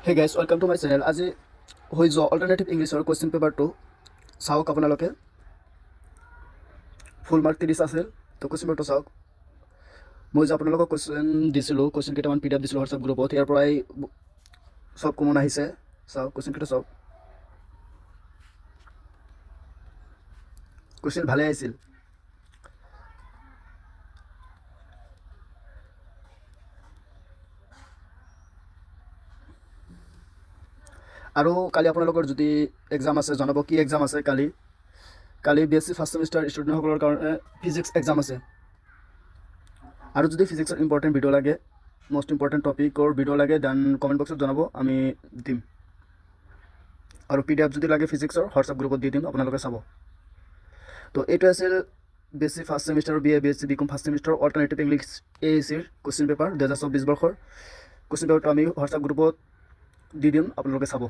Hey guys, welcome to my channel. আজি হৈ যোৱা অল্টাৰনেটিভ ইংলিছৰ কুৱেশ্যন পেপাৰটো চাওক আপোনালোকে ফুল মাৰ্ক 30 আছিল তো কুৱেশ্যন পেপাৰটো চাওক মই যে আপোনালোকক কুৱেশ্যন দিছিলোঁ কুৱেশ্যন কেইটামান PDF দিছিলোঁ হোৱাটছআপ গ্ৰুপত ইয়াৰ পৰাই সব কমন আহিছে চাওক কুৱেশ্যন কেইটা চাওক কুৱেশ্যন ভালে আহিছিল আৰু কালি আপোনালোকৰ যদি এক্সাম আছে জনাব কি এক্সাম আছে কালি BSc ফাৰ্ষ্ট সেমিষ্টাৰ ষ্টুডেণ্টসকলৰ কাৰণে ফিজিক্স এক্সাম আছে আৰু যদি ফিজিক্সৰ ইম্পৰ্টেণ্ট ভিডিঅ' লাগে মোষ্ট ইম্পৰ্টেণ্ট টপিকৰ ভিডিঅ' লাগে দেন কমেণ্ট বক্সত জনাব আমি দিম আৰু PDF যদি লাগে ফিজিক্সৰ হোৱাটছআপ গ্ৰুপত দি দিম আপোনালোকে চাব তো এইটো আছিল BSc first semester BA BSc BCom first semester alternative English AACৰ কুৱেশ্যন পেপাৰ 2024 বৰ্ষৰ কুৱেশ্যন পেপাৰটো আমি হোৱাটছআপ গ্ৰুপত দি দিম আপোনালোকে চাব